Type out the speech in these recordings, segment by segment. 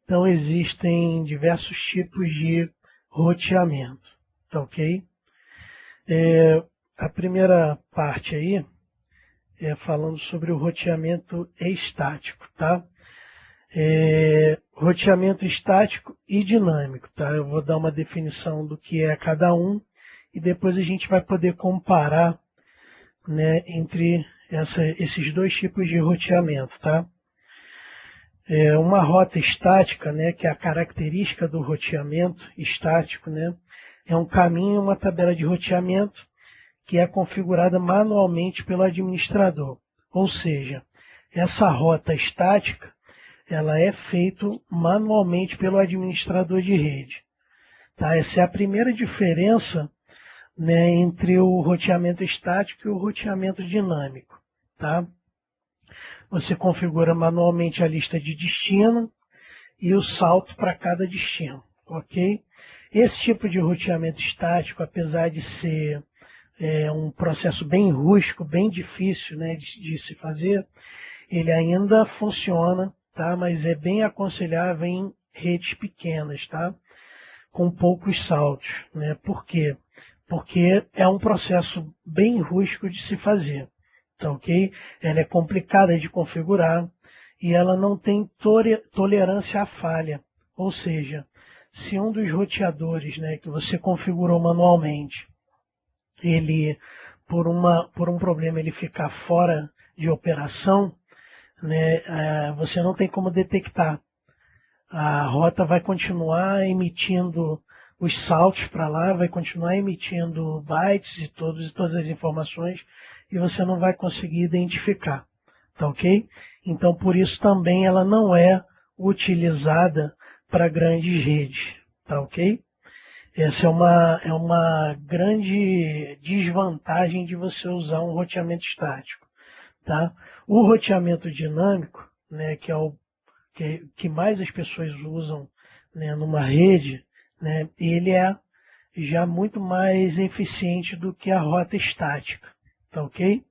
Então existem diversos tipos de roteamento, tá ok? A primeira parte aí é falando sobre o roteamento estático, tá? Roteamento estático e dinâmico, tá? Eu vou dar uma definição do que é cada um e depois a gente vai poder comparar, né, entre esses dois tipos de roteamento, tá? Uma rota estática, né, que é a característica do roteamento estático, né, é um caminho, uma tabela de roteamento que é configurada manualmente pelo administrador. Ou seja, essa rota estática ela é feita manualmente pelo administrador de rede. Tá? Essa é a primeira diferença, né, entre o roteamento estático e o roteamento dinâmico. Tá? Você configura manualmente a lista de destino e o salto para cada destino. Ok? Esse tipo de roteamento estático, apesar de ser um processo bem rústico, bem difícil, né, de se fazer, ele ainda funciona, tá? Mas é bem aconselhável em redes pequenas, tá? Com poucos saltos, né? Por quê? Porque é um processo bem rústico de se fazer, tá ok? Ela é complicada de configurar e ela não tem tolerância à falha, ou seja, se um dos roteadores, né, que você configurou manualmente, ele por um problema ele ficar fora de operação, né, você não tem como detectar. A rota vai continuar emitindo os saltos para lá, vai continuar emitindo bytes e todas as informações e você não vai conseguir identificar, tá ok? Então por isso também ela não é utilizada para grandes redes, tá ok? Essa é uma grande desvantagem de você usar um roteamento estático. Tá? O roteamento dinâmico, né, que é o que mais as pessoas usam, né, numa rede, né, ele é já muito mais eficiente do que a rota estática. Tá ok?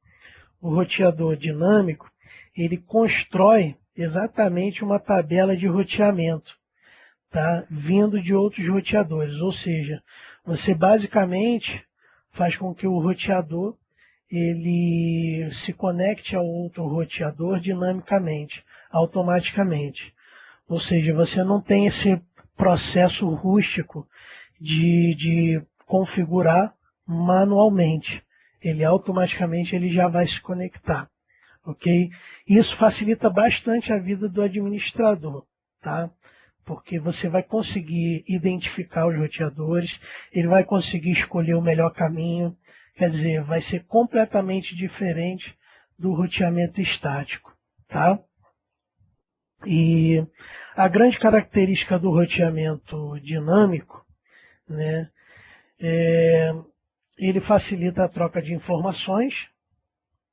O roteador dinâmico, ele constrói exatamente uma tabela de roteamento, tá? Vindo de outros roteadores, ou seja, você basicamente faz com que o roteador ele se conecte ao outro roteador dinamicamente, automaticamente. Ou seja, você não tem esse processo rústico de configurar manualmente. Ele automaticamente ele já vai se conectar, ok? Isso facilita bastante a vida do administrador, tá? Porque você vai conseguir identificar os roteadores, ele vai conseguir escolher o melhor caminho, quer dizer, vai ser completamente diferente do roteamento estático, tá? E a grande característica do roteamento dinâmico, né, ele facilita a troca de informações,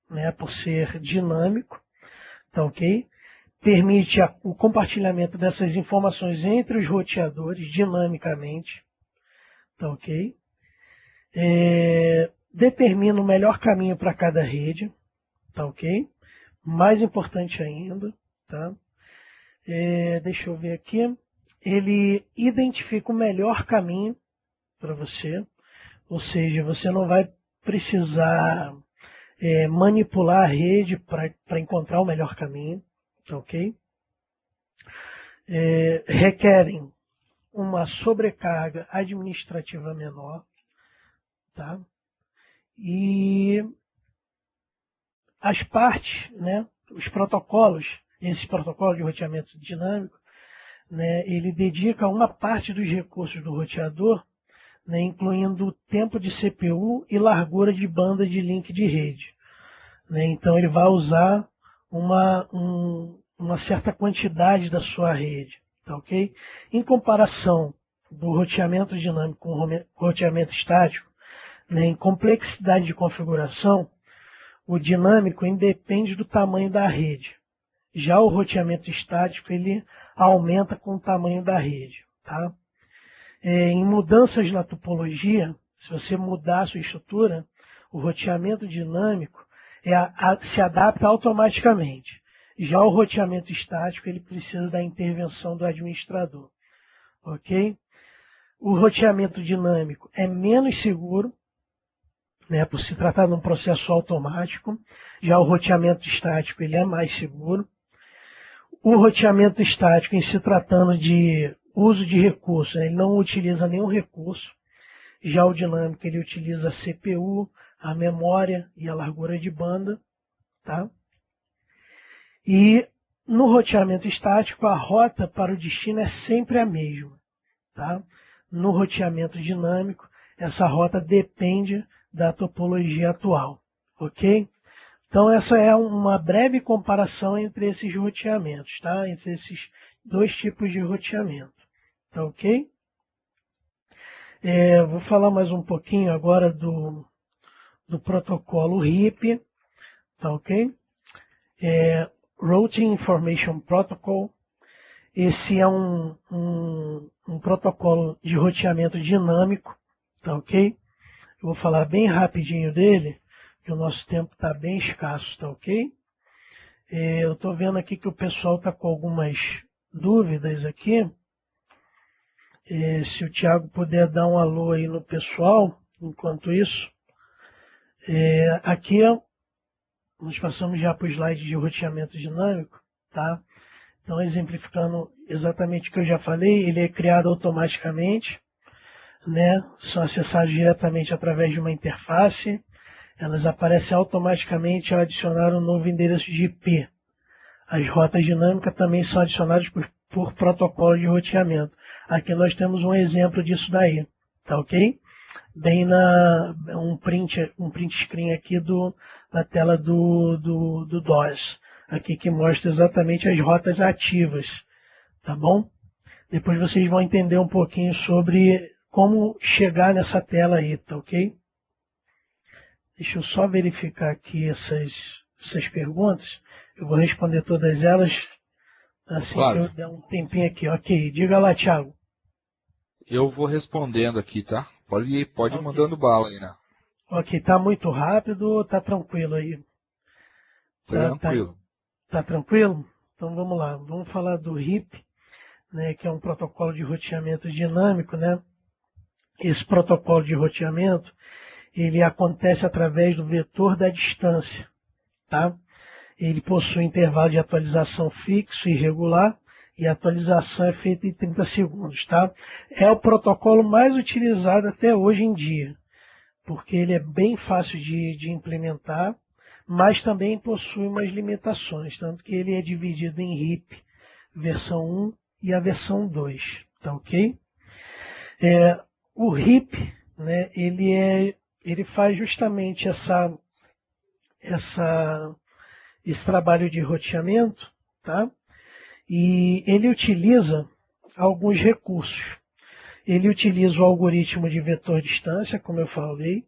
né, por ser dinâmico, tá ok? Permite o compartilhamento dessas informações entre os roteadores dinamicamente, tá ok? Determina o melhor caminho para cada rede, tá ok? Mais importante ainda, tá? Deixa eu ver aqui. Ele identifica o melhor caminho para você, ou seja, você não vai precisar manipular a rede para encontrar o melhor caminho, tá ok? Requerem uma sobrecarga administrativa menor, tá? E as partes, né, os protocolos, esse protocolo de roteamento dinâmico, né, ele dedica uma parte dos recursos do roteador, né, incluindo o tempo de CPU e largura de banda de link de rede. Né? Então ele vai usar uma certa quantidade da sua rede, tá ok? Em comparação do roteamento dinâmico com o roteamento estático, né, em complexidade de configuração, o dinâmico independe do tamanho da rede. Já o roteamento estático, ele aumenta com o tamanho da rede. Tá? Em mudanças na topologia, se você mudar a sua estrutura, o roteamento dinâmico se adapta automaticamente. Já o roteamento estático, ele precisa da intervenção do administrador, ok? O roteamento dinâmico é menos seguro, né, por se tratar de um processo automático. Já o roteamento estático, ele é mais seguro. O roteamento estático, em se tratando de uso de recursos, ele não utiliza nenhum recurso. Já o dinâmico, ele utiliza a CPU, a memória e a largura de banda, tá? E no roteamento estático, a rota para o destino é sempre a mesma, tá? No roteamento dinâmico, essa rota depende da topologia atual, ok? Então essa é uma breve comparação entre esses roteamentos, tá? Entre esses dois tipos de roteamento, tá ok? Vou falar mais um pouquinho agora do protocolo RIP, tá ok? Routing Information Protocol. Esse é um protocolo de roteamento dinâmico, tá ok? Eu vou falar bem rapidinho dele, que o nosso tempo está bem escasso, tá ok? Eu estou vendo aqui que o pessoal está com algumas dúvidas aqui. Se o Thiago puder dar um alô aí no pessoal, enquanto isso. Aqui nós passamos já para o slide de roteamento dinâmico, tá? Então, exemplificando exatamente o que eu já falei, ele é criado automaticamente, né? São acessados diretamente através de uma interface. Elas aparecem automaticamente ao adicionar um novo endereço de IP. As rotas dinâmicas também são adicionadas por protocolo de roteamento. Aqui nós temos um exemplo disso daí, tá ok? Bem um print screen aqui da tela do DOS, aqui que mostra exatamente as rotas ativas, tá bom? Depois vocês vão entender um pouquinho sobre como chegar nessa tela aí, tá ok? Deixa eu só verificar aqui essas perguntas. Eu vou responder todas elas assim que eu der um tempinho aqui. Ok, diga lá, Thiago. Eu vou respondendo aqui, tá? Pode ir mandando bala aí, né? Ok, tá muito rápido ou tá tranquilo aí? Tranquilo. Tá tranquilo? Então vamos lá, vamos falar do RIP, né, que é um protocolo de roteamento dinâmico, né? Esse protocolo de roteamento, ele acontece através do vetor da distância, tá? Ele possui intervalo de atualização fixo e regular, e a atualização é feita em 30 segundos, tá? É o protocolo mais utilizado até hoje em dia, porque ele é bem fácil de implementar, mas também possui umas limitações, tanto que ele é dividido em RIP versão 1 e a versão 2, tá ok? O RIP, né, ele faz justamente esse trabalho de roteamento, tá? E ele utiliza alguns recursos. Ele utiliza o algoritmo de vetor distância, como eu falei.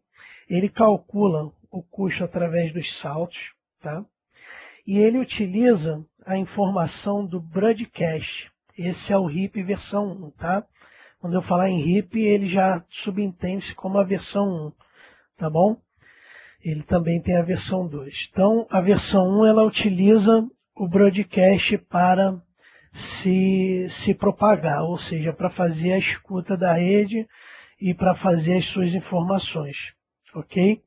Ele calcula o custo através dos saltos, tá? E ele utiliza a informação do broadcast. Esse é o RIP versão 1, tá? Quando eu falar em RIP, ele já subentende-se como a versão 1, tá bom? Ele também tem a versão 2. Então, a versão 1, ela utiliza o broadcast para se propagar, ou seja, para fazer a escuta da rede e para fazer as suas informações, ok?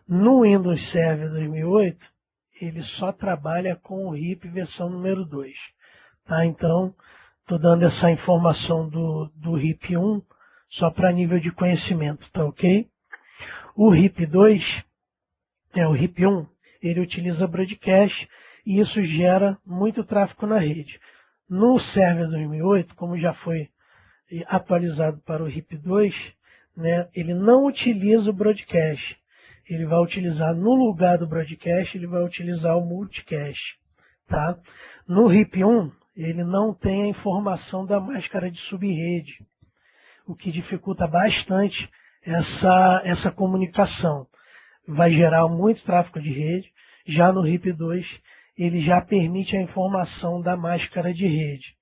No Windows Server 2008, ele só trabalha com o RIP versão número 2, tá? Então, estou dando essa informação do RIP 1 só para nível de conhecimento, tá ok? O RIP 2, o RIP 1, ele utiliza broadcast e isso gera muito tráfego na rede. No Server 2008, como já foi atualizado para o RIP 2, né, ele não utiliza o broadcast. Ele vai utilizar, no lugar do broadcast, ele vai utilizar o multicast. Tá? No RIP 1, ele não tem a informação da máscara de subrede, o que dificulta bastante essa comunicação. Vai gerar muito tráfego de rede. Já no RIP 2, ele já permite a informação da máscara de rede.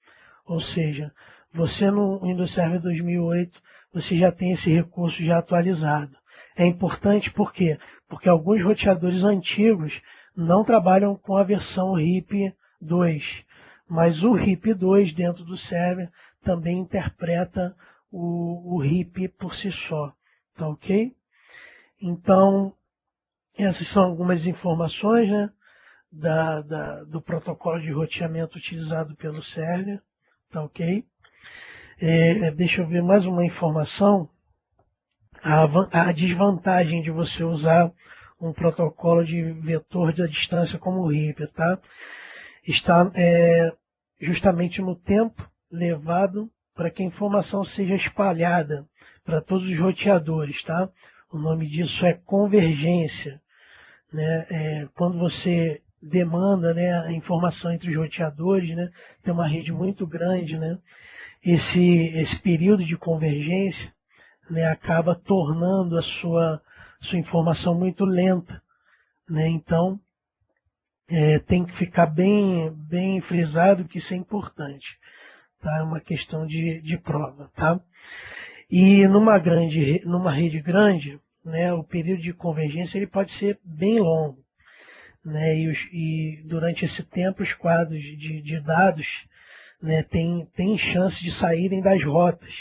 Ou seja, você no Windows Server 2008, você já tem esse recurso já atualizado. É importante por quê? Porque alguns roteadores antigos não trabalham com a versão RIP 2, mas o RIP 2 dentro do server também interpreta o RIP por si só, tá ok? Então, essas são algumas informações, né, do protocolo de roteamento utilizado pelo server, tá ok? Deixa eu ver mais uma informação. A desvantagem de você usar um protocolo de vetor de distância como o RIP, tá? Está justamente no tempo levado para que a informação seja espalhada para todos os roteadores, tá? O nome disso é convergência, né? Quando você demanda, né, a informação entre os roteadores, né, tem uma rede muito grande, né? Esse período de convergência, né, acaba tornando a sua informação muito lenta, né? Então, tem que ficar bem frisado que isso é importante, tá? É uma questão de prova, tá? E numa rede grande, né, o período de convergência ele pode ser bem longo, né? E durante esse tempo os quadros de dados, né, tem chance de saírem das rotas,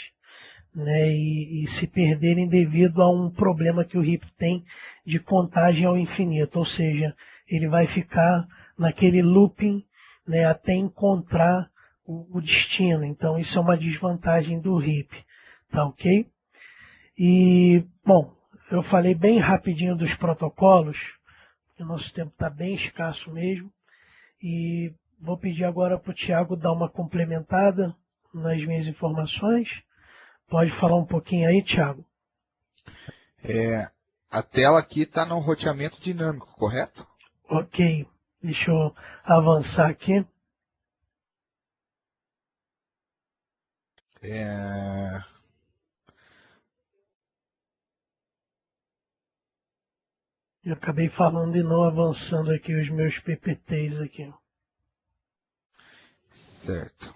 né, e se perderem devido a um problema que o RIP tem de contagem ao infinito, ou seja, ele vai ficar naquele looping, né, até encontrar o destino. Então isso é uma desvantagem do RIP, tá ok? E, bom, eu falei bem rapidinho dos protocolos, porque o nosso tempo está bem escasso mesmo, e vou pedir agora para o Thiago dar uma complementada nas minhas informações. Pode falar um pouquinho aí, Thiago? A tela aqui está no roteamento dinâmico, correto? Ok, deixa eu avançar aqui. Eu acabei falando e não avançando aqui os meus PPTs aqui. Certo.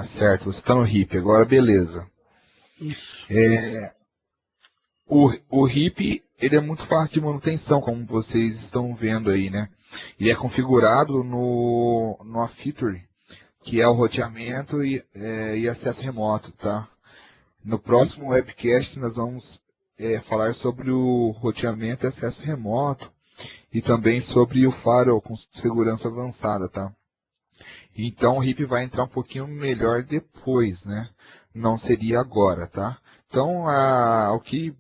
Certo, você está no RIP, agora beleza. Isso. O RIP ele é muito fácil de manutenção, como vocês estão vendo aí, né? Ele é configurado no Feature, que é o roteamento e acesso remoto, tá? No próximo webcast nós vamos falar sobre o roteamento e acesso remoto e também sobre o firewall com segurança avançada, tá? Então o RIP vai entrar um pouquinho melhor depois, né? Não seria agora, tá? Então o que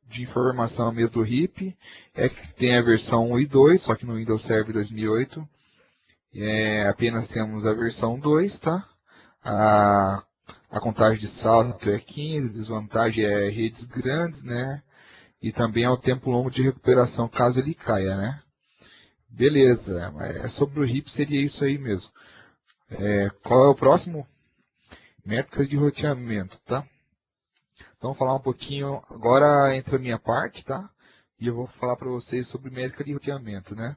de informação mesmo do RIP é que tem a versão 1 e 2, só que no Windows Server 2008 apenas temos a versão 2, tá? A contagem de salto é 15, desvantagem é redes grandes, né? E também é o tempo longo de recuperação caso ele caia, né? Beleza, sobre o RIP seria isso aí mesmo. Qual é o próximo? Métricas de roteamento, tá? Então, vamos falar um pouquinho, agora entra a minha parte, tá? E eu vou falar para vocês sobre métrica de roteamento, né?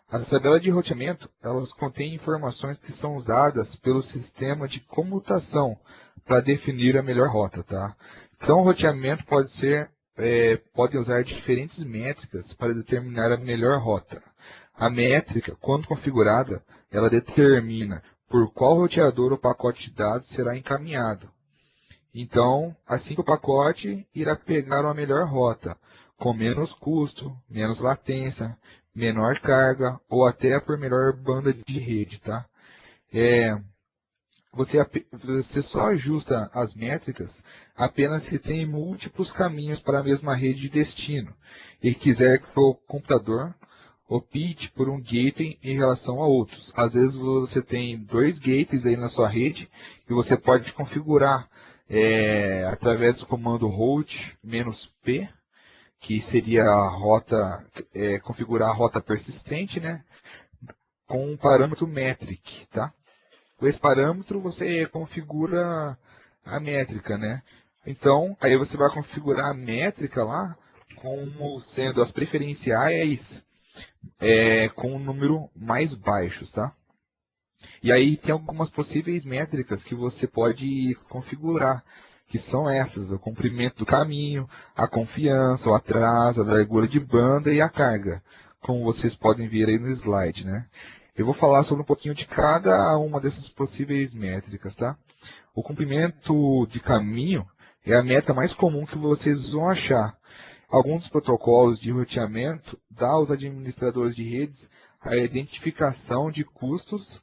As tabelas de roteamento, elas contêm informações que são usadas pelo sistema de comutação para definir a melhor rota, tá? Então, o roteamento pode usar diferentes métricas para determinar a melhor rota. A métrica, quando configurada, ela determina por qual roteador o pacote de dados será encaminhado. Então, assim que o pacote irá pegar uma melhor rota, com menos custo, menos latência, menor carga ou até por melhor banda de rede, tá? Você só ajusta as métricas apenas se tem múltiplos caminhos para a mesma rede de destino e quiser que o computador opte por um gateway em relação a outros. Às vezes você tem 2 gateways aí na sua rede e você pode configurar através do comando route-p, que seria a rota, configurar a rota persistente, né, com um parâmetro metric, tá? Com esse parâmetro você configura a métrica, né? Então, aí você vai configurar a métrica lá como sendo as preferenciais com um número mais baixos, tá? E aí tem algumas possíveis métricas que você pode configurar, que são essas: o comprimento do caminho, a confiança, o atraso, a largura de banda e a carga, como vocês podem ver aí no slide, né? Eu vou falar sobre um pouquinho de cada uma dessas possíveis métricas, tá? O comprimento de caminho é a métrica mais comum que vocês vão achar. Alguns dos protocolos de roteamento dão aos administradores de redes a identificação de custos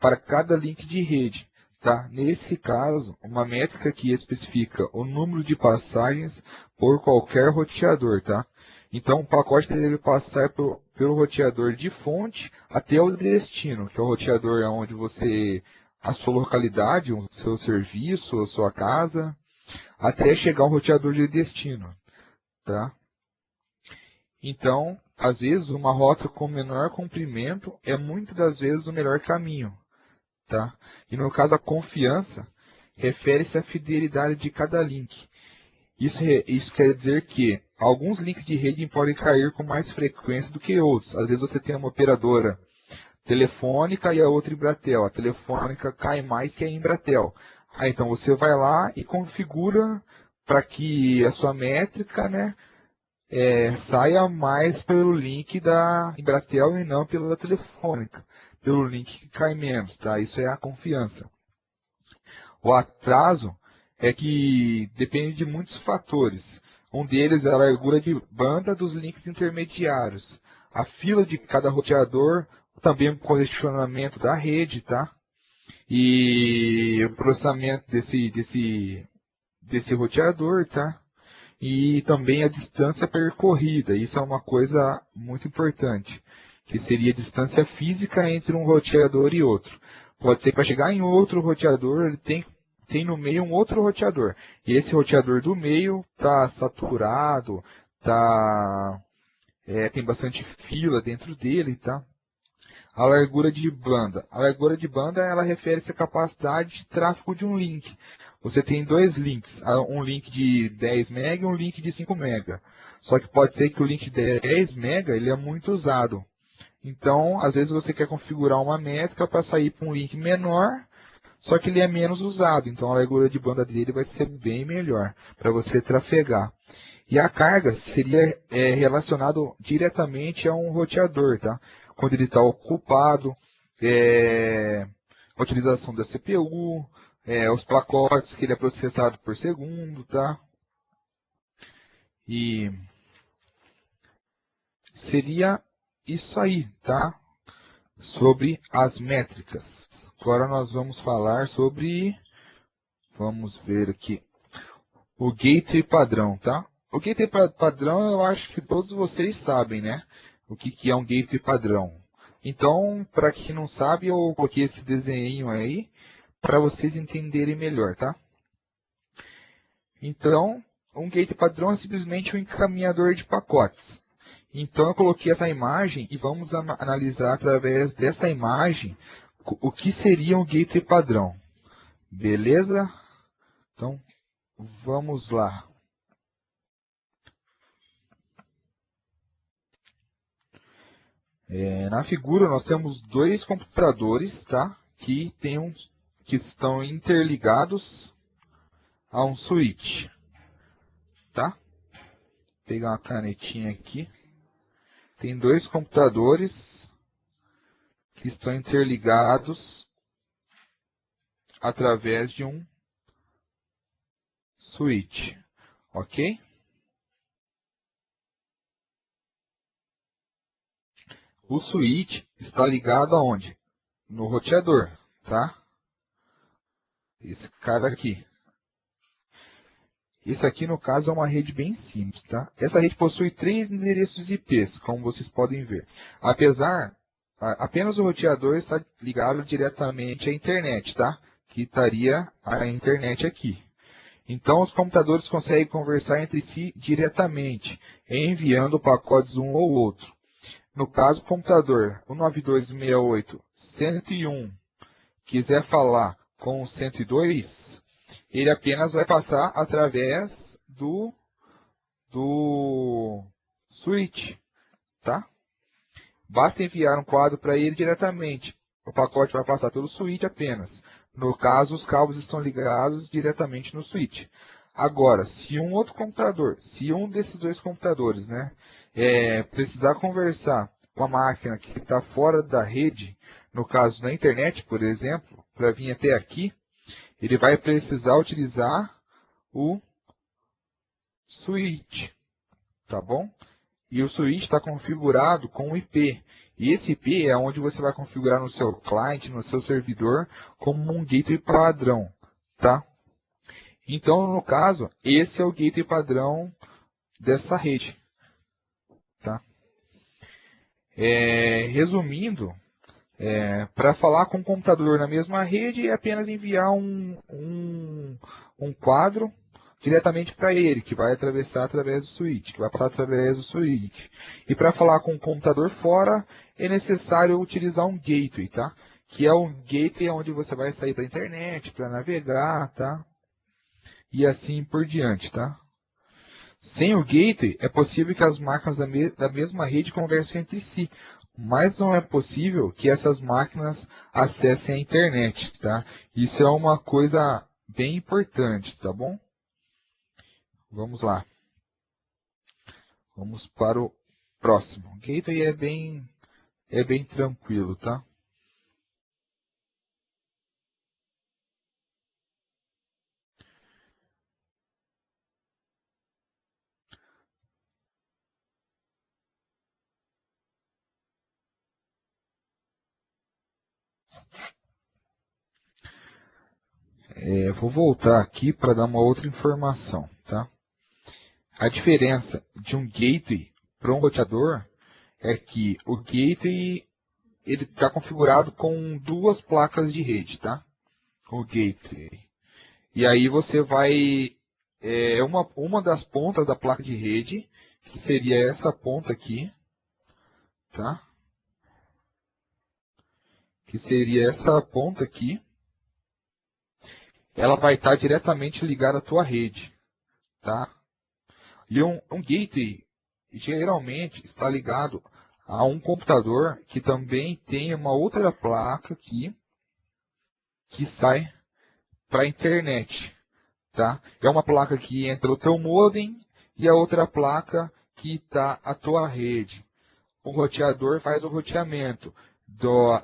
para cada link de rede. Tá? Nesse caso, uma métrica que especifica o número de passagens por qualquer roteador. Tá? Então, o pacote deve passar pelo roteador de fonte até o destino, que é o roteador onde você, a sua localidade, o seu serviço, a sua casa, até chegar ao roteador de destino. Tá? Então, às vezes, uma rota com menor comprimento é muitas das vezes o melhor caminho. Tá? E no caso, a confiança refere-se à fidelidade de cada link. Isso quer dizer que alguns links de rede podem cair com mais frequência do que outros. Às vezes você tem uma operadora telefônica e a outra Embratel. A telefônica cai mais que a Embratel. Então você vai lá e configura para que a sua métrica, né, saia mais pelo link da Embratel e não pelo da telefônica. Pelo link que cai menos, tá? Isso é a confiança. O atraso é que depende de muitos fatores. Um deles é a largura de banda dos links intermediários, a fila de cada roteador, também o congestionamento da rede, tá? E o processamento desse roteador, tá? E também a distância percorrida. Isso é uma coisa muito importante, que seria a distância física entre um roteador e outro. Pode ser que para chegar em outro roteador, ele tem no meio um outro roteador. E esse roteador do meio está saturado, tem bastante fila dentro dele, tá? A largura de banda. A largura de banda ela refere-se à capacidade de tráfego de um link. Você tem dois links, um link de 10 MB e um link de 5 MB. Só que pode ser que o link de 10 MB ele é muito usado. Então, às vezes você quer configurar uma métrica para sair para um link menor, só que ele é menos usado. Então, a largura de banda dele vai ser bem melhor para você trafegar. E a carga seria relacionado diretamente a um roteador, tá? Quando ele está ocupado, a utilização da CPU, os pacotes que ele é processado por segundo, tá? E seria isso aí, tá? Sobre as métricas. Agora nós vamos falar sobre, vamos ver aqui, o gateway padrão, tá? O gateway padrão eu acho que todos vocês sabem, né? O que é um gateway padrão. Então, para quem não sabe, eu coloquei esse desenho aí para vocês entenderem melhor, tá? Então, um gateway padrão é simplesmente um encaminhador de pacotes. Então, eu coloquei essa imagem e vamos analisar através dessa imagem o que seria um gateway padrão. Beleza? Então, vamos lá. Na figura nós temos dois computadores, tá? Que estão interligados a um switch, tá? Vou pegar uma canetinha aqui. Tem dois computadores que estão interligados através de um switch, ok? O switch está ligado aonde? No roteador, tá? Esse cara aqui. Esse aqui, no caso, é uma rede bem simples, tá? Essa rede possui 3 endereços IPs, como vocês podem ver. Apenas o roteador está ligado diretamente à internet, tá? Que estaria a internet aqui. Então, os computadores conseguem conversar entre si diretamente, enviando pacotes um ou outro. No caso, o computador 192.168.101 quiser falar com o 102, ele apenas vai passar através do switch, tá? Basta enviar um quadro para ele diretamente. o pacote vai passar pelo switch apenas. No caso, os cabos estão ligados diretamente no switch. Agora, se um outro computador, se um desses dois computadores, né, precisar conversar com a máquina que está fora da rede, no caso na internet, por exemplo, para vir até aqui, ele vai precisar utilizar o switch, tá bom? E o switch está configurado com o IP. E esse IP é onde você vai configurar no seu client, no seu servidor, como um gateway padrão, tá? Então, no caso, esse é o gateway padrão dessa rede, tá? Resumindo, para falar com o computador na mesma rede é apenas enviar um quadro diretamente para ele, que vai atravessar através do switch, que vai passar através do switch. E para falar com o computador fora, é necessário utilizar um gateway, tá? Que é um gateway onde você vai sair para a internet, para navegar, tá? E assim por diante, tá? Sem o gateway, é possível que as máquinas da mesma rede conversem entre si, mas não é possível que essas máquinas acessem a internet, tá? Isso é uma coisa bem importante, tá bom? Vamos lá. Vamos para o próximo. O gateway é bem tranquilo, tá? Vou voltar aqui para dar uma outra informação, tá? A diferença de um gateway para um roteador é que o gateway ele está configurado com duas placas de rede, tá? O gateway. E aí você vai uma das pontas da placa de rede, que seria essa ponta aqui, tá? Que seria essa ponta aqui. Ela vai estar diretamente ligada à tua rede, tá? E um gateway geralmente está ligado a um computador que também tem uma outra placa aqui que sai para a internet, tá? É uma placa que entra o teu modem e a outra placa que está a tua rede. O roteador faz o roteamento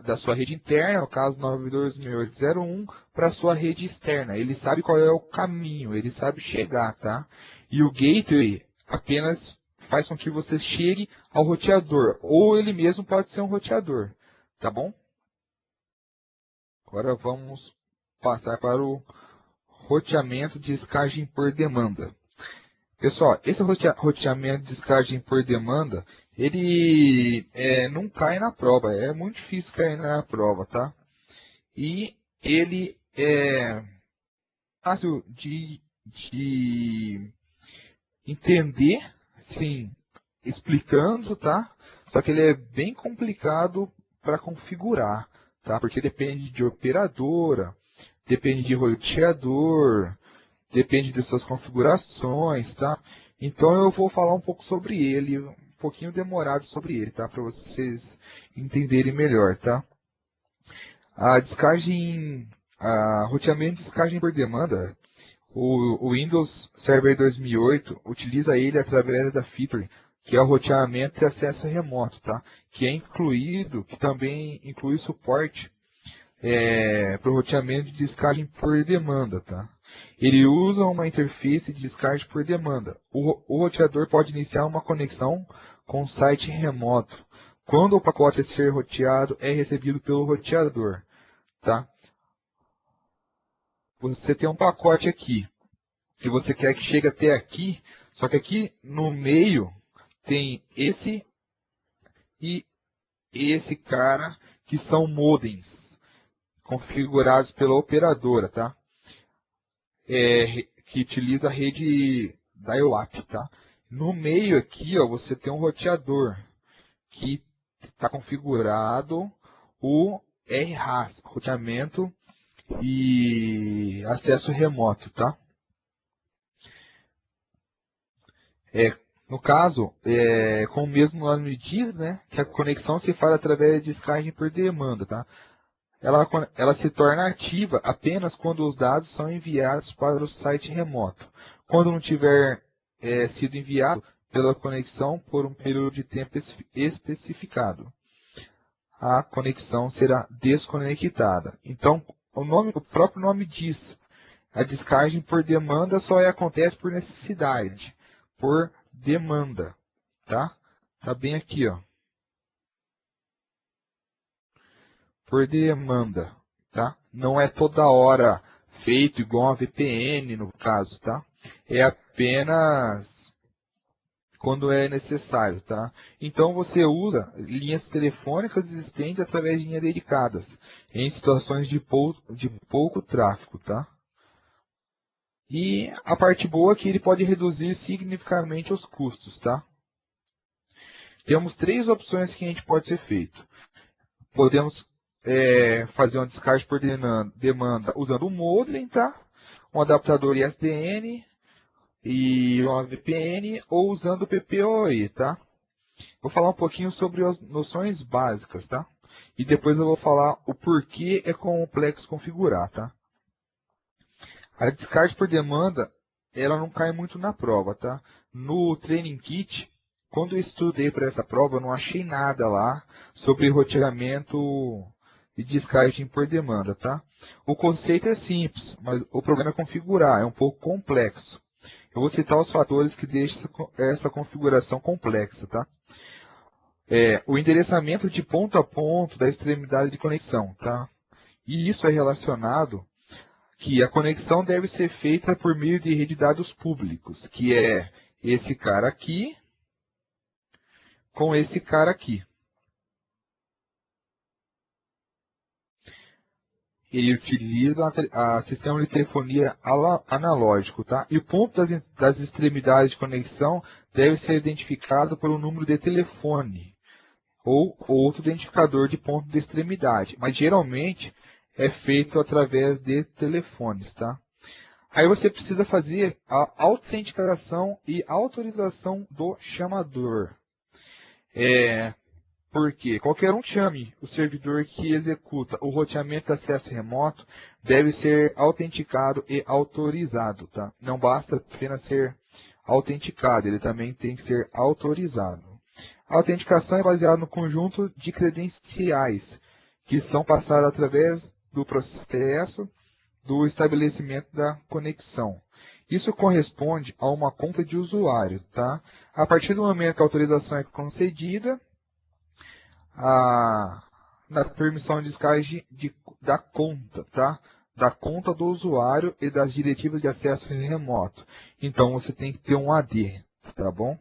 da sua rede interna, no caso 92.168.0.1, para a sua rede externa. Ele sabe qual é o caminho, ele sabe chegar, tá? E o gateway apenas faz com que você chegue ao roteador, ou ele mesmo pode ser um roteador, tá bom? Agora vamos passar para o roteamento de descagem por demanda. Pessoal, esse roteamento de descagem por demanda, ele não cai na prova, é muito difícil cair na prova, tá? E ele é fácil de entender, sim, explicando, tá? Só que ele é bem complicado para configurar, tá? Porque depende de operadora, depende de roteador, depende de suas configurações, tá? Então eu vou falar um pouco sobre ele, um pouquinho demorado sobre ele, tá? Para vocês entenderem melhor, tá? Roteamento de descagem por demanda, o Windows Server 2008 utiliza ele através da feature, que é o roteamento e acesso remoto, tá? Que também inclui suporte para o roteamento de descagem por demanda, tá? Ele usa uma interface de descagem por demanda. O roteador pode iniciar uma conexão com o site remoto. Quando o pacote a ser roteado é recebido pelo roteador, tá? Você tem um pacote aqui que você quer que chegue até aqui, só que aqui no meio tem esse e esse cara que são modems configurados pela operadora, tá? Que utiliza a rede dial-up, tá? No meio aqui, ó, você tem um roteador que está configurado o RHAS, roteamento e acesso remoto, tá? No caso, como mesmo nome diz, né, que a conexão se faz através de descagem por demanda, tá? ela se torna ativa apenas quando os dados são enviados para o site remoto. Quando não tiver sido enviado pela conexão por um período de tempo especificado, a conexão será desconectada. Então, o próprio nome diz, a descarga por demanda só acontece por necessidade, por demanda, tá? Tá bem aqui, ó. Por demanda, tá? Não é toda hora feito igual a VPN no caso, tá? É apenas quando é necessário, tá? Então você usa linhas telefônicas existentes através de linhas dedicadas, em situações de pouco tráfego, tá? E a parte boa é que ele pode reduzir significativamente os custos, tá? Temos 3 opções que a gente pode ser feito. Podemos fazer uma descarga por demanda usando um modem, tá? Um adaptador ISDN e uma VPN ou usando o PPoE, tá? Vou falar um pouquinho sobre as noções básicas, tá? E depois eu vou falar o porquê é complexo configurar, tá? A descarga por demanda, ela não cai muito na prova, tá? No Training Kit, quando eu estudei para essa prova, eu não achei nada lá sobre roteamento e descarga por demanda, tá? O conceito é simples, mas o problema é configurar, é um pouco complexo. Eu vou citar os fatores que deixam essa configuração complexa, tá? O endereçamento de ponto a ponto da extremidade de conexão, tá? E isso é relacionado que a conexão deve ser feita por meio de rede de dados públicos, que é esse cara aqui com esse cara aqui. Ele utiliza a sistema de telefonia analógico, tá? E o ponto das extremidades de conexão deve ser identificado pelo número de telefone ou outro identificador de ponto de extremidade, mas geralmente é feito através de telefones, tá? Aí você precisa fazer a autenticação e autorização do chamador. Porque qualquer um chame o servidor que executa o roteamento de acesso remoto deve ser autenticado e autorizado, tá? Não basta apenas ser autenticado, ele também tem que ser autorizado. A autenticação é baseada no conjunto de credenciais que são passadas através do processo do estabelecimento da conexão. Isso corresponde a uma conta de usuário, tá? A partir do momento que a autorização é concedida, na permissão de descarga da conta, tá? Da conta do usuário e das diretivas de acesso remoto. Então você tem que ter um AD, tá bom?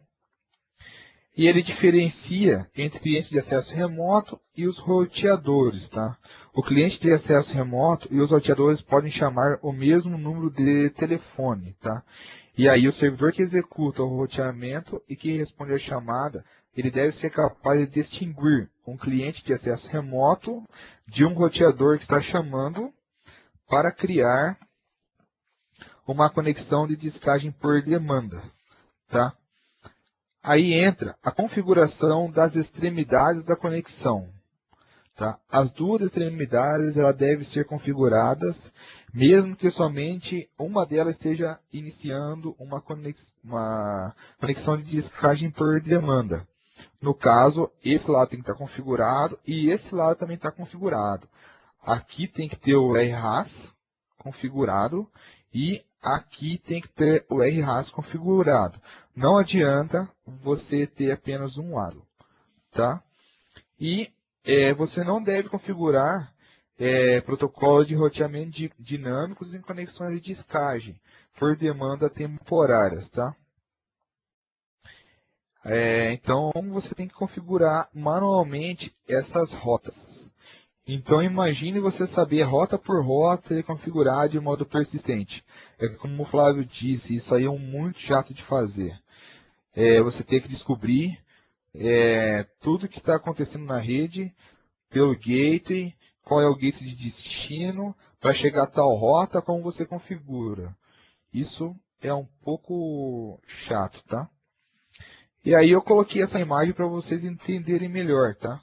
E ele diferencia entre clientes de acesso remoto e os roteadores, tá? O cliente de acesso remoto e os roteadores podem chamar o mesmo número de telefone, tá? E aí o servidor que executa o roteamento e que responde à chamada, ele deve ser capaz de distinguir um cliente de acesso remoto de um roteador que está chamando para criar uma conexão de descarga por demanda, tá? Aí entra a configuração das extremidades da conexão. Tá? As duas extremidades ela devem ser configuradas, mesmo que somente uma delas esteja iniciando uma conexão de descarga por demanda. No caso, esse lado tem que estar configurado e esse lado também está configurado. Aqui tem que ter o RHAS configurado e aqui tem que ter o RHAS configurado. Não adianta você ter apenas um lado, tá? E você não deve configurar protocolo de roteamento dinâmicos em conexões de descarga por demanda temporárias, tá? Então você tem que configurar manualmente essas rotas. Então imagine você saber rota por rota e configurar de modo persistente. É como o Flávio disse, isso aí é muito chato de fazer. Você tem que descobrir tudo que está acontecendo na rede pelo gateway, qual é o gateway de destino, para chegar a tal rota, como você configura. Isso é um pouco chato, tá? E aí eu coloquei essa imagem para vocês entenderem melhor, tá?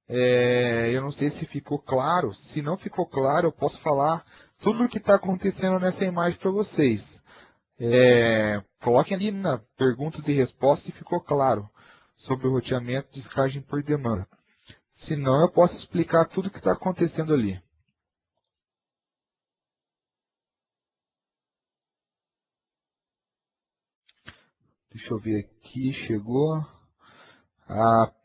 Eu não sei se ficou claro. Se não ficou claro, eu posso falar tudo o que está acontecendo nessa imagem para vocês. Coloquem ali na perguntas e respostas se ficou claro sobre o roteamento de descagem por demanda. Se não, eu posso explicar tudo o que está acontecendo ali. Deixa eu ver aqui, chegou.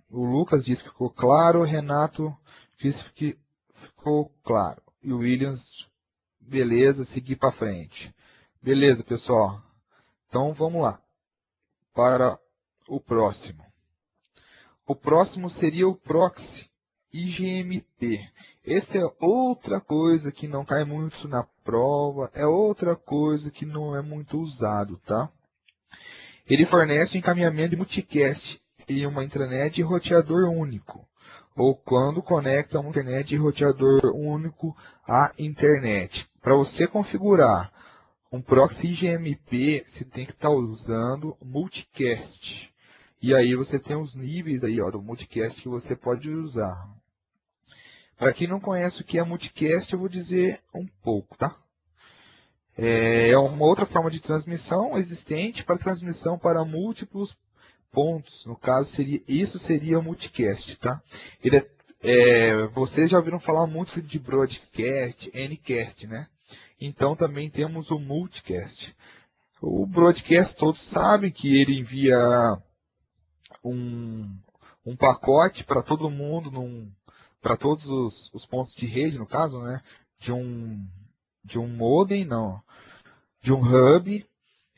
O Lucas disse que ficou claro, o Renato disse que ficou claro. E o Williams, beleza, seguir para frente. Beleza, pessoal. Então vamos lá para o próximo. O próximo seria o proxy IGMP. Essa é outra coisa que não cai muito na prova, é outra coisa que não é muito usado, tá? Ele fornece um encaminhamento de multicast em uma intranet de roteador único, ou quando conecta uma internet de roteador único à internet. Para você configurar um proxy IGMP, você tem que estar usando multicast. E aí você tem os níveis aí, ó, do multicast que você pode usar. Para quem não conhece o que é multicast, eu vou dizer um pouco, tá? É uma outra forma de transmissão existente para transmissão para múltiplos pontos. No caso, isso seria o multicast, tá? Vocês já ouviram falar muito de broadcast, Ncast, né? Então também temos o multicast. O broadcast todos sabem que ele envia um pacote para todo mundo, para todos os pontos de rede, no caso, né? De um modem, não, de um hub,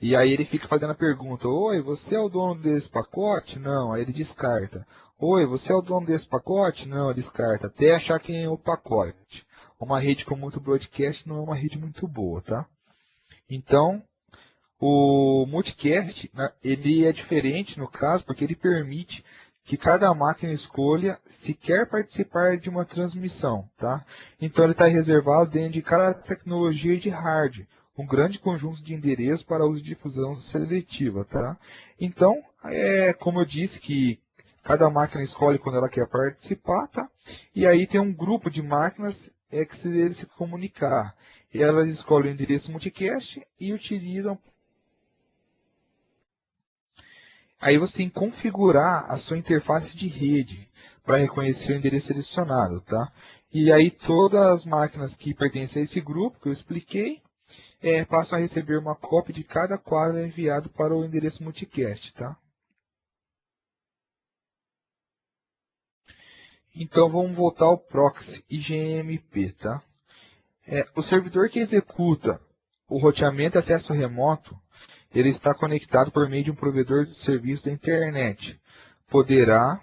e aí ele fica fazendo a pergunta: oi, você é o dono desse pacote? Não, aí ele descarta. Oi, você é o dono desse pacote? Não, ele descarta, até achar quem é o pacote. Uma rede com muito broadcast não é uma rede muito boa, tá? Então, o multicast, né, ele é diferente no caso, porque ele permite que cada máquina escolha se quer participar de uma transmissão, tá? Então ele está reservado dentro de cada tecnologia de hardware, um grande conjunto de endereços para uso de difusão seletiva, tá? Então, como eu disse, que cada máquina escolhe quando ela quer participar, tá? E aí tem um grupo de máquinas que se comunicar. E elas escolhem o endereço multicast e utilizam. Aí você tem que configurar a sua interface de rede para reconhecer o endereço selecionado, tá? E aí todas as máquinas que pertencem a esse grupo que eu expliquei passam a receber uma cópia de cada quadro enviado para o endereço multicast, tá? Então vamos voltar ao proxy IGMP, tá? O servidor que executa o roteamento e acesso remoto, ele está conectado por meio de um provedor de serviço da internet. Poderá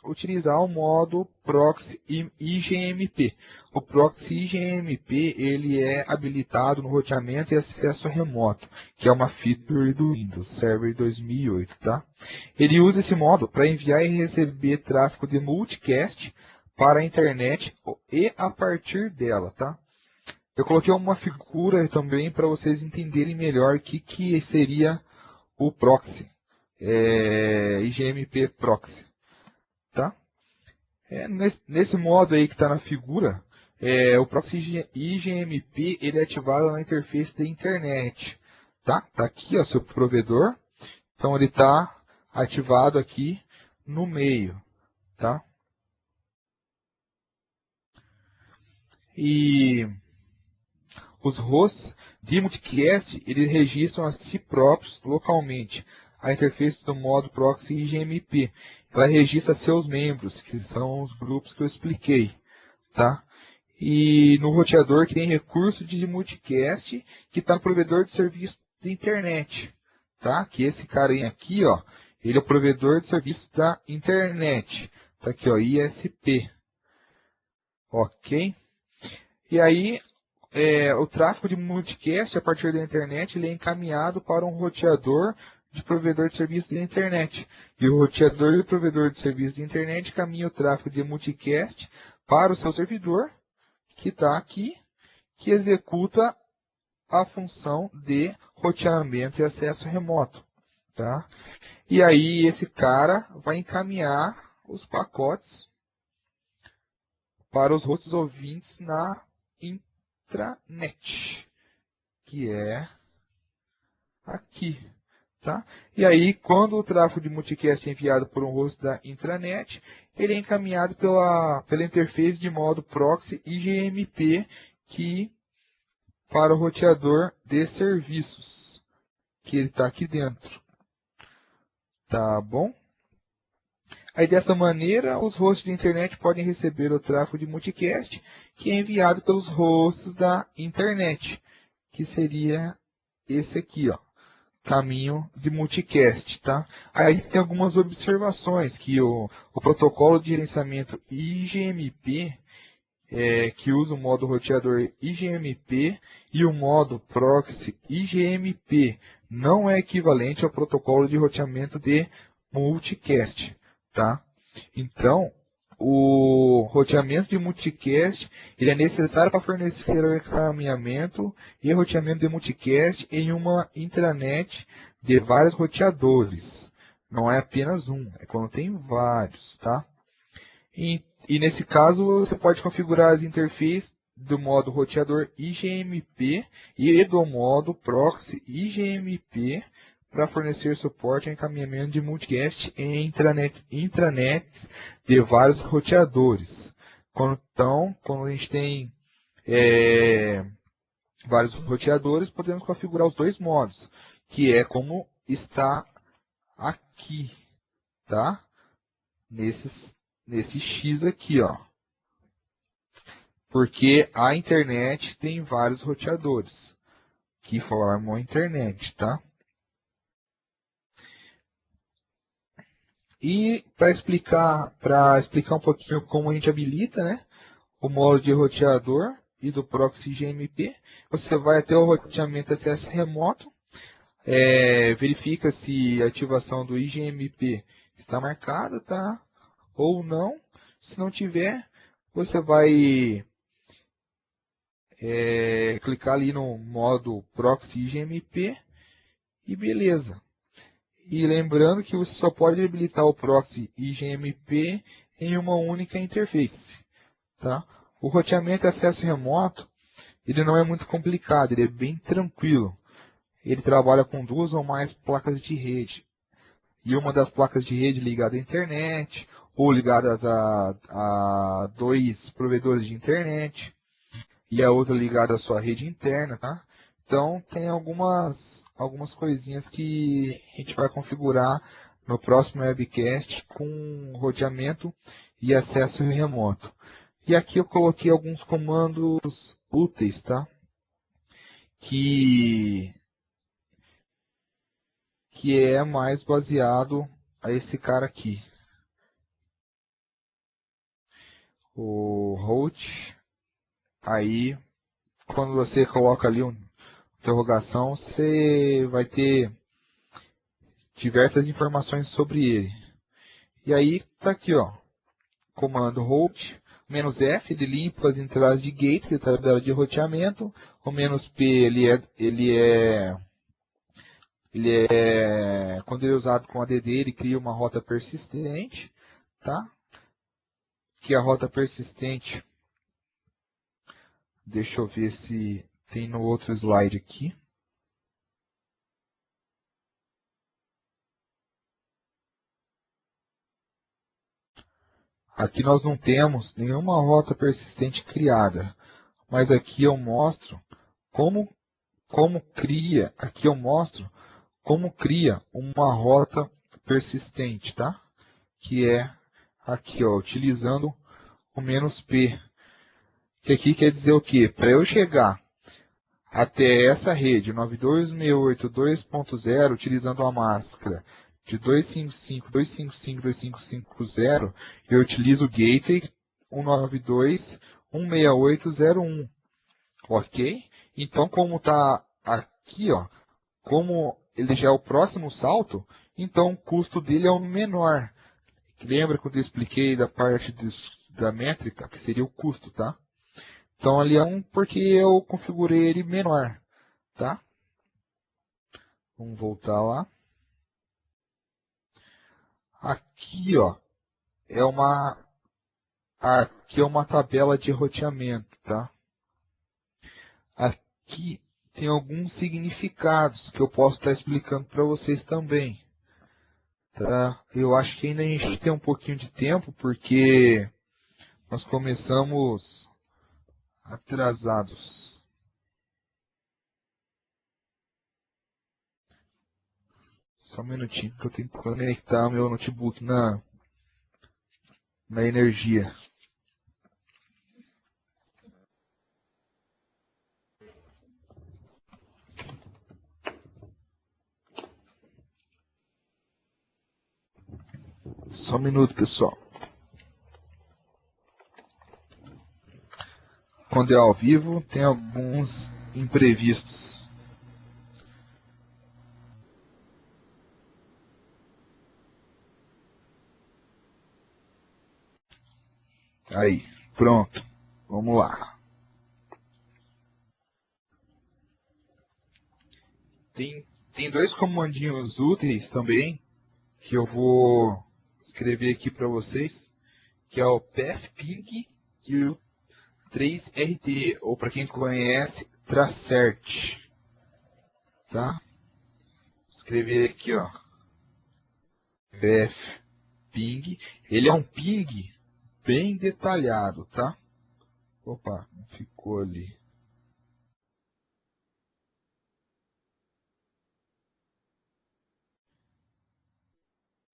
utilizar o modo proxy IGMP. O proxy IGMP ele é habilitado no roteamento e acesso remoto, que é uma feature do Windows Server 2008, tá? Ele usa esse modo para enviar e receber tráfego de multicast para a internet e a partir dela, tá? Eu coloquei uma figura também para vocês entenderem melhor o que seria o proxy, IGMP proxy. Tá? Nesse modo aí que está na figura, o proxy IGMP ele é ativado na interface da internet. Tá aqui o seu provedor, então ele está ativado aqui no meio. Tá? E os hosts de multicast eles registram a si próprios localmente. A interface do modo proxy IGMP, ela registra seus membros, que são os grupos que eu expliquei, tá? E no roteador que tem recurso de multicast, que está no provedor de serviço de internet, tá? Que esse cara aqui, ó, ele é o provedor de serviço da internet, tá aqui, ó, ISP, ok? E aí o tráfego de multicast a partir da internet ele é encaminhado para um roteador de provedor de serviço de internet. E o roteador e o provedor de serviço de internet caminha o tráfego de multicast para o seu servidor, que está aqui, que executa a função de roteamento e acesso remoto. Tá? E aí esse cara vai encaminhar os pacotes para os hosts ouvintes na intranet, que é aqui. Tá? E aí, quando o tráfego de multicast é enviado por um host da intranet, ele é encaminhado pela interface de modo proxy IGMP para o roteador de serviços, que ele está aqui dentro. Tá bom? Aí, dessa maneira, os hosts de internet podem receber o tráfego de multicast, que é enviado pelos hosts da internet, que seria esse aqui, ó. Caminho de multicast, tá? Aí tem algumas observações que o protocolo de gerenciamento IGMP, que usa o modo roteador IGMP e o modo proxy IGMP, não é equivalente ao protocolo de roteamento de multicast, tá? Então, o roteamento de multicast ele é necessário para fornecer o encaminhamento e roteamento de multicast em uma intranet de vários roteadores. Não é apenas um, é quando tem vários, tá? E nesse caso você pode configurar as interfaces do modo roteador IGMP e do modo proxy IGMP para fornecer suporte ao encaminhamento de multicast em intranets de vários roteadores. Então, quando a gente tem vários roteadores, podemos configurar os dois modos, que é como está aqui, tá? Nesse X aqui, ó. Porque a internet tem vários roteadores que formam a internet, tá? E para explicar um pouquinho como a gente habilita, né, o modo de roteador e do proxy GMP, você vai até o roteamento acesso remoto, verifica se a ativação do IGMP está marcada, tá? Ou não. Se não tiver, você vai clicar ali no modo proxy IGMP e beleza. E lembrando que você só pode habilitar o proxy IGMP em uma única interface. Tá? O roteamento e acesso remoto ele não é muito complicado, ele é bem tranquilo. Ele trabalha com duas ou mais placas de rede. E uma das placas de rede ligada à internet, ou ligadas a dois provedores de internet, e a outra ligada à sua rede interna. Tá? Então, tem algumas coisinhas que a gente vai configurar no próximo webcast com roteamento e acesso remoto. E aqui eu coloquei alguns comandos úteis, tá? Que é mais baseado a esse cara aqui. O route. Aí, quando você coloca ali uma interrogação, você vai ter diversas informações sobre ele. E aí, tá aqui, ó. Comando route, "-f", ele limpa as entradas de gateway, tabela de roteamento. O "-p", quando ele é usado com ADD, ele cria uma rota persistente, tá? Que a rota persistente, deixa eu ver se tem no outro slide aqui. Aqui nós não temos nenhuma rota persistente criada, mas aqui eu mostro como cria uma rota persistente, tá? Que é aqui, ó, utilizando o "-p". Que aqui quer dizer o quê? Para eu chegar até essa rede 92.168.2.0, utilizando a máscara de 255.255.255.0, eu utilizo o gateway 192.168.0.1. Ok? Então, como está aqui, ó, como ele já é o próximo salto, então o custo dele é o menor. Lembra quando eu expliquei da parte da métrica, que seria o custo, tá? Então ali é porque eu configurei ele menor, tá? Vamos voltar lá. Aqui, ó, é uma Aqui é uma tabela de roteamento, tá? Aqui tem alguns significados que eu posso estar explicando para vocês também, tá? Eu acho que ainda a gente tem um pouquinho de tempo, porque nós começamos atrasados. Só um minutinho que eu tenho que conectar o meu notebook na energia. Só um minuto, pessoal. Quando é ao vivo, tem alguns imprevistos. Aí, pronto. Vamos lá. Tem dois comandinhos úteis também que eu vou escrever aqui para vocês, que é o pathping e o 3RT, ou para quem conhece, tracert, tá? Vou escrever aqui, ó, pathping. Ele é um ping bem detalhado, tá? Opa, não ficou ali.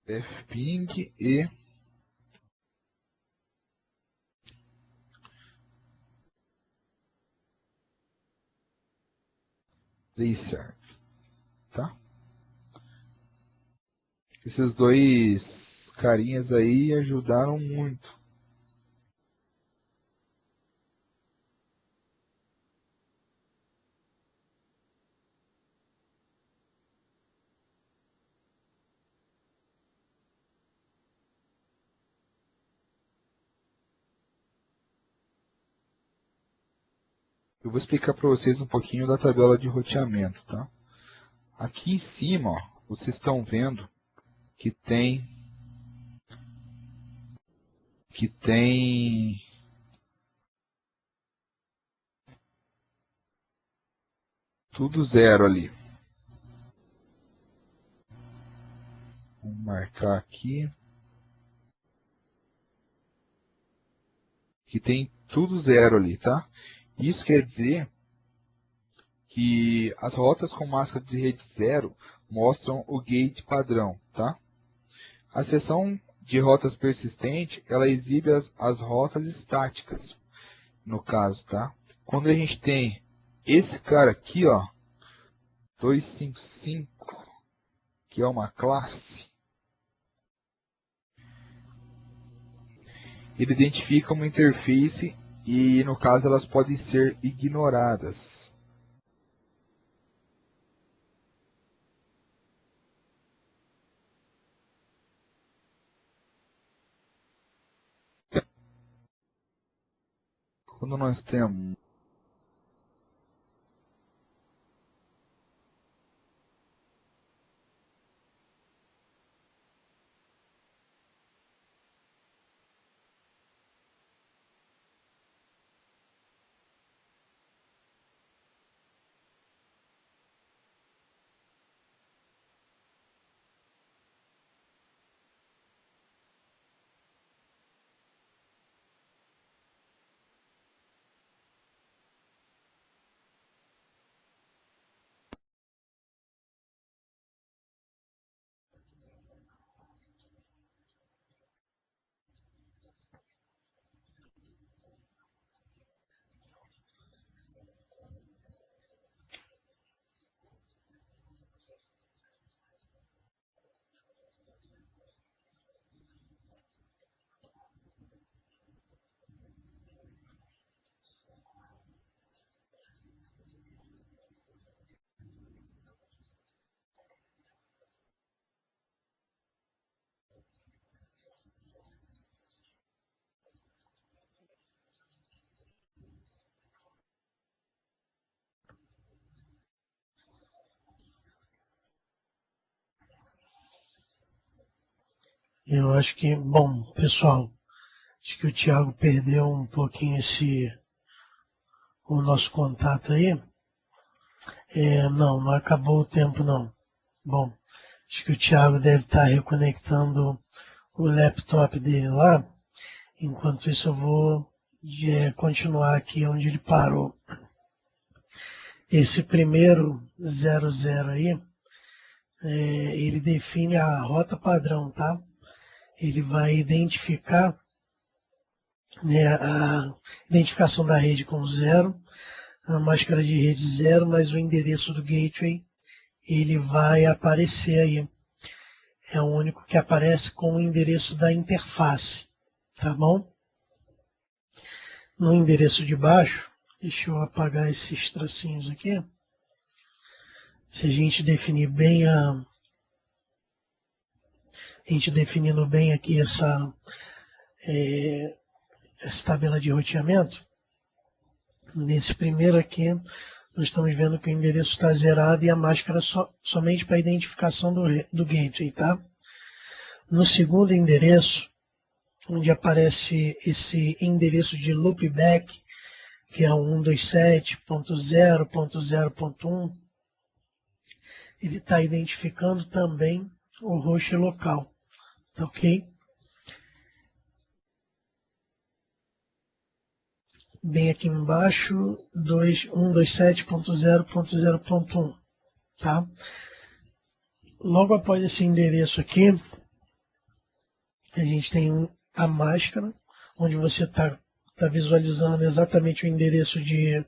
Pathping e tracert, tá? Esses dois carinhas aí ajudaram muito. Eu vou explicar para vocês um pouquinho da tabela de roteamento, tá? Aqui em cima, ó, vocês estão vendo que tem tudo zero ali. Vou marcar aqui que tem tudo zero ali, tá? Isso quer dizer que as rotas com máscara de rede zero mostram o gate padrão, tá? A seção de rotas persistente, ela exibe as rotas estáticas, no caso, tá? Quando a gente tem esse cara aqui, ó, 255, que é uma classe, ele identifica uma interface e, no caso, elas podem ser ignoradas. Quando nós temos Eu acho que, bom, pessoal, Acho que o Thiago perdeu um pouquinho o nosso contato aí. Não acabou o tempo não. Bom, acho que o Thiago deve estar reconectando o laptop dele lá. Enquanto isso eu vou continuar aqui onde ele parou. Esse primeiro 00 aí, ele define a rota padrão, tá? Ele vai identificar, né, a identificação da rede com 0, a máscara de rede 0, mas o endereço do gateway ele vai aparecer aí. É o único que aparece com o endereço da interface, tá bom? No endereço de baixo, deixa eu apagar esses tracinhos aqui. Se a gente definir bem a gente definindo bem aqui essa tabela de roteamento, nesse primeiro aqui, nós estamos vendo que o endereço está zerado e a máscara somente para identificação do gateway, tá? No segundo endereço, onde aparece esse endereço de loopback, que é o 127.0.0.1, ele está identificando também o host local, tá ok? Bem aqui embaixo, 127.0.0.1, tá? Logo após esse endereço aqui, a gente tem a máscara, onde você está visualizando exatamente o endereço de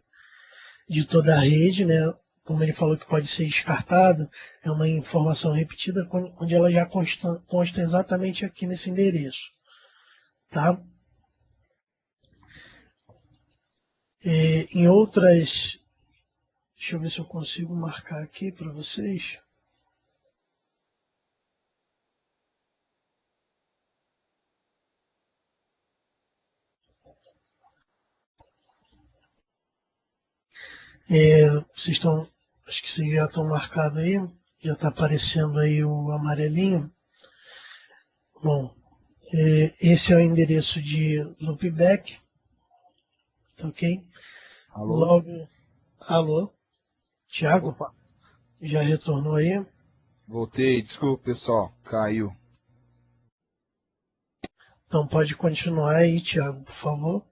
toda a rede, né? Como ele falou que pode ser descartado, é uma informação repetida, onde ela já consta exatamente aqui nesse endereço, tá? Em outras, deixa eu ver se eu consigo marcar aqui para vocês. Vocês estão, acho que vocês já estão marcados aí, já está aparecendo aí o amarelinho. Bom, esse é o endereço de loopback, tá ok? Alô? Logo, alô, Thiago, Opa, já retornou aí? voltei. Desculpa, pessoal. Caiu. Então pode continuar aí, Thiago, por favor.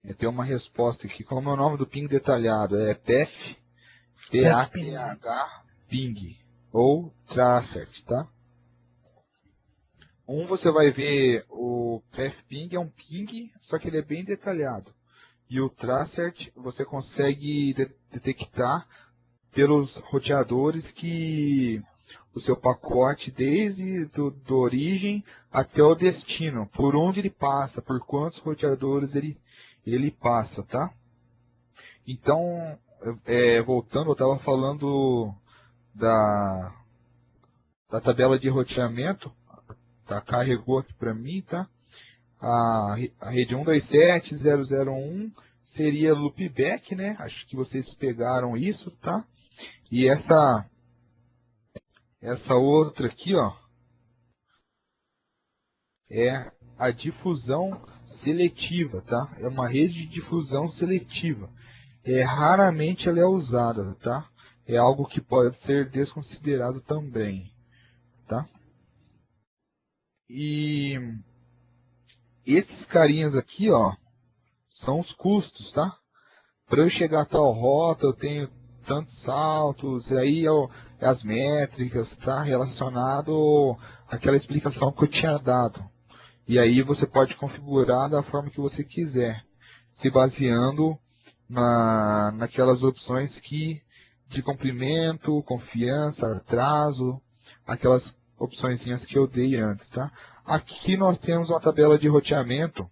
Eu tenho uma resposta aqui. Qual é o nome do ping detalhado? É PEF, PFPing. PATH, ping, ou Tracert, tá? Você vai ver o PF ping é um ping, só que ele é bem detalhado. E o Tracert você consegue detectar pelos roteadores que o seu pacote, desde do origem até o destino, por onde ele passa, por quantos roteadores ele passa, tá? Então, voltando, eu estava falando da tabela de roteamento, tá? Carregou aqui para mim, tá? A rede 127.0.0.1 seria loopback, né? Acho que vocês pegaram isso, tá? E essa outra aqui, ó, é a difusão seletiva, tá? É uma rede de difusão seletiva. Raramente ela é usada, tá? É algo que pode ser desconsiderado também, tá? E esses carinhas aqui, ó, são os custos, tá? Para eu chegar a tal rota, eu tenho tantos saltos, e aí é as métricas, tá? Relacionado àquela explicação que eu tinha dado. E aí você pode configurar da forma que você quiser, se baseando naquelas opções de comprimento, confiança, atraso, aquelas opçõezinhas que eu dei antes, tá? Aqui nós temos uma tabela de roteamento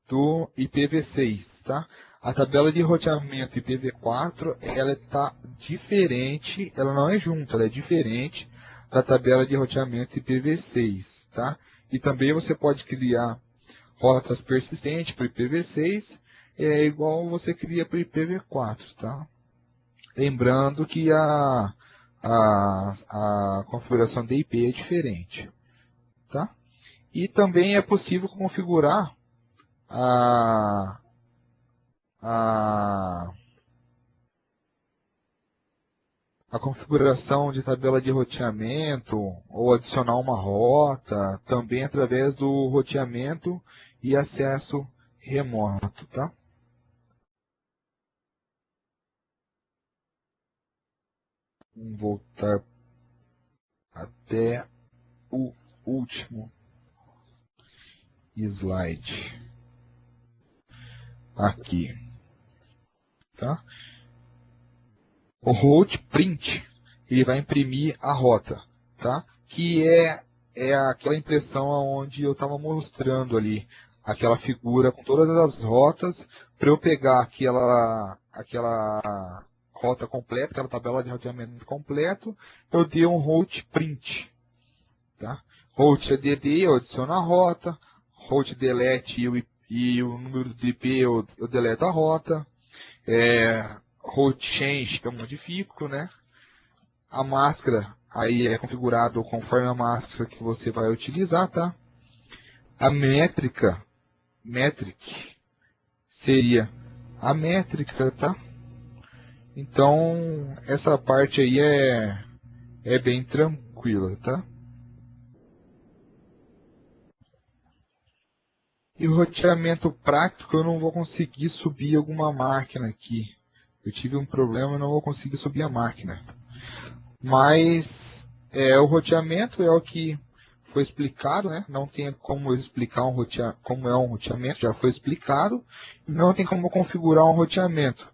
do IPv6, tá? A tabela de roteamento IPv4, ela está diferente, ela não é junta, ela é diferente da tabela de roteamento IPv6, tá? E também você pode criar rotas persistentes para o IPv6, igual você cria para o IPv4, tá? Lembrando que a configuração da IP é diferente, tá? E também é possível configurar a configuração de tabela de roteamento ou adicionar uma rota também através do roteamento e acesso remoto, tá? Vamos voltar até o último slide aqui, tá? O route print, ele vai imprimir a rota, tá? Que é aquela impressão onde eu estava mostrando ali, aquela figura com todas as rotas, para eu pegar aquela rota completa, aquela tabela de roteamento completo, eu dei um route print, tá? Route add, eu adiciono a rota, route delete e o número de IP eu deleto a rota, route change que eu modifico, né? A máscara aí é configurado conforme a máscara que você vai utilizar, tá? A metric seria a métrica, tá? Então essa parte aí é bem tranquila, tá? E o roteamento prático eu não vou conseguir subir alguma máquina aqui. Eu tive um problema, eu não vou conseguir subir a máquina. Mas o roteamento é o que foi explicado, né? Não tem como explicar como é um roteamento, já foi explicado. Não tem como configurar um roteamento.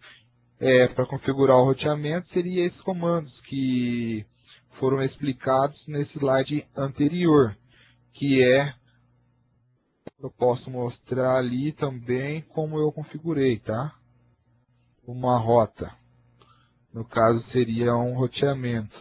Para configurar o roteamento seria esses comandos que foram explicados nesse slide anterior, que eu posso mostrar ali também como eu configurei, tá? Uma rota. No caso seria um roteamento.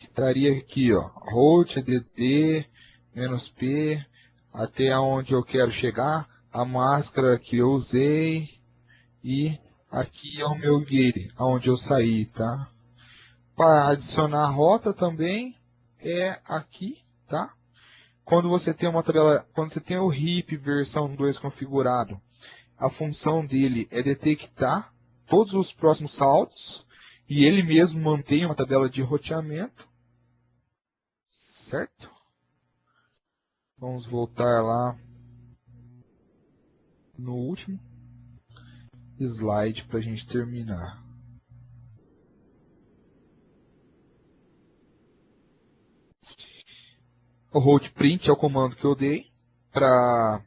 Estaria aqui, ó, route dd -p até onde eu quero chegar, a máscara que eu usei e aqui é o meu gate, aonde eu saí, tá? Para adicionar a rota também é aqui, tá? Quando você tem uma tabela, quando você tem o RIP versão 2 configurado, a função dele é detectar todos os próximos saltos e ele mesmo mantém uma tabela de roteamento, certo? Vamos voltar lá no último slide para a gente terminar. O route print é o comando que eu dei para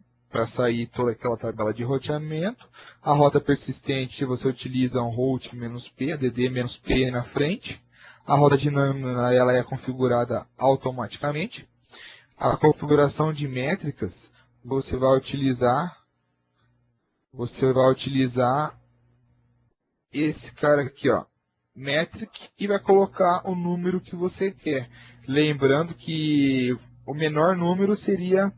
sair toda aquela tabela de roteamento. A rota persistente você utiliza um route -p, add -p na frente. A rota dinâmica ela é configurada automaticamente. A configuração de métricas você vai utilizar esse cara aqui, ó, metric, e vai colocar o número que você quer. Lembrando que o menor número seria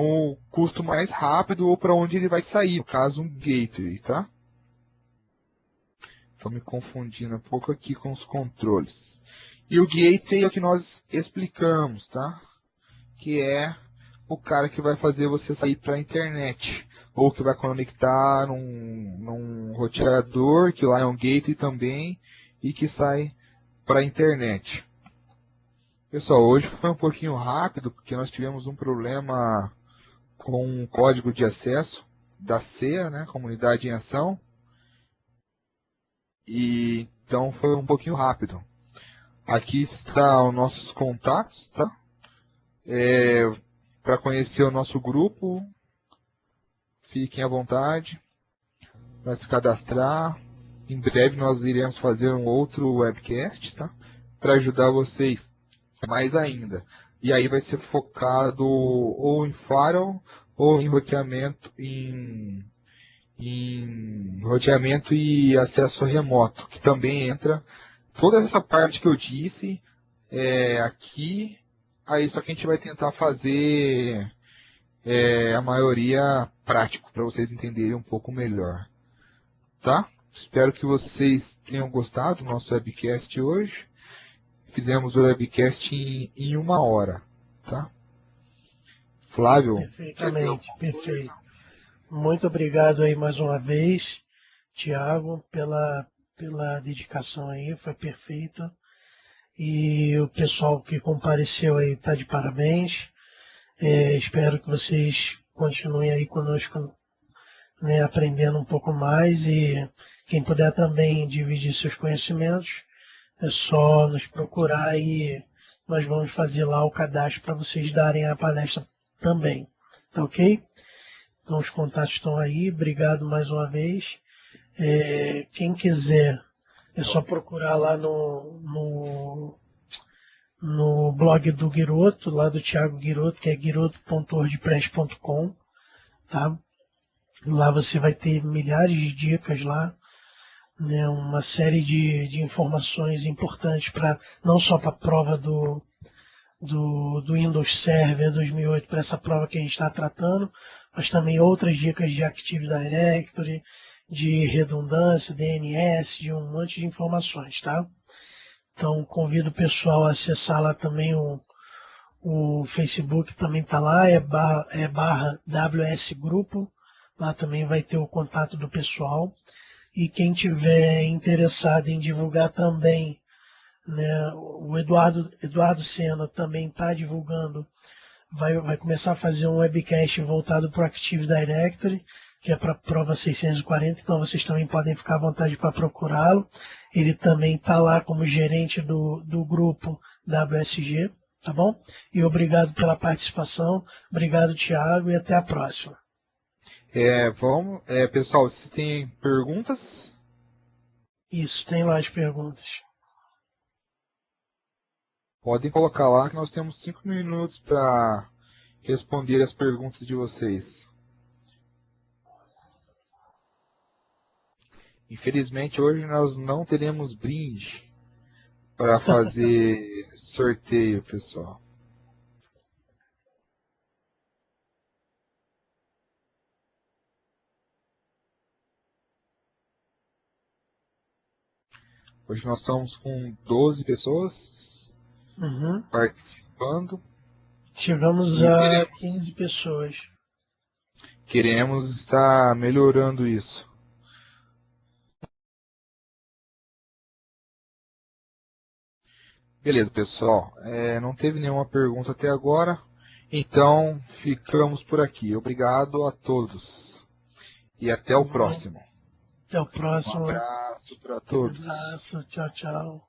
um custo mais rápido ou para onde ele vai sair, no caso um gateway, tá? Estou me confundindo um pouco aqui com os controles. E o gateway é o que nós explicamos, tá? Que é o cara que vai fazer você sair para a internet. Ou que vai conectar num roteador, que lá é um gateway também, e que sai para a internet. Pessoal, hoje foi um pouquinho rápido, porque nós tivemos um problema com o código de acesso da CEA, né, Comunidade em Ação, e então foi um pouquinho rápido. Aqui está os nossos contatos, tá? Para conhecer o nosso grupo, fiquem à vontade para se cadastrar. Em breve nós iremos fazer um outro webcast, tá? Para ajudar vocês mais ainda. E aí vai ser focado ou em firewall ou em roteamento, em roteamento e acesso remoto, que também entra toda essa parte que eu disse aqui. Aí só que a gente vai tentar fazer a maioria prático, para vocês entenderem um pouco melhor. Tá? Espero que vocês tenham gostado do nosso webcast hoje. fizemos o webcast em 1 hora, tá? Flávio, Perfeitamente, perfeito. Muito obrigado aí mais uma vez, Tiago, pela dedicação aí, foi perfeita. E o pessoal que compareceu aí está de parabéns. Espero que vocês continuem aí conosco, né, aprendendo um pouco mais, e quem puder também dividir seus conhecimentos, é só nos procurar e nós vamos fazer lá o cadastro para vocês darem a palestra também. Tá ok? Então os contatos estão aí. Obrigado mais uma vez. Quem quiser, é só procurar lá no blog do Guiroto, lá do Thiago Guiroto, que é guiroto.wordpress.com, tá? Lá você vai ter milhares de dicas lá, né? Uma série de informações importantes para não só para a prova do Windows Server 2008, para essa prova que a gente está tratando, mas também outras dicas de Active Directory, de redundância, DNS, de um monte de informações, tá? Então convido o pessoal a acessar lá também o Facebook, também está lá, barra WS Grupo, lá também vai ter o contato do pessoal. E quem tiver interessado em divulgar também, né, o Eduardo Sena também está divulgando, vai começar a fazer um webcast voltado para o Active Directory, que é para a prova 640, então vocês também podem ficar à vontade para procurá-lo. Ele também está lá como gerente do grupo WSG, tá bom? E obrigado pela participação, obrigado, Thiago, e até a próxima. Pessoal, se tem perguntas? Isso, tem lá as perguntas. Podem colocar lá que nós temos 5 minutos para responder as perguntas de vocês. Infelizmente, hoje nós não teremos brinde para fazer sorteio, pessoal. Hoje nós estamos com 12 pessoas participando. Chegamos a 15 pessoas. Queremos estar melhorando isso. Beleza, pessoal. Não teve nenhuma pergunta até agora. Então, ficamos por aqui. Obrigado a todos. E até o próximo. Até o próximo. Um abraço para todos. Um abraço. Tchau, tchau.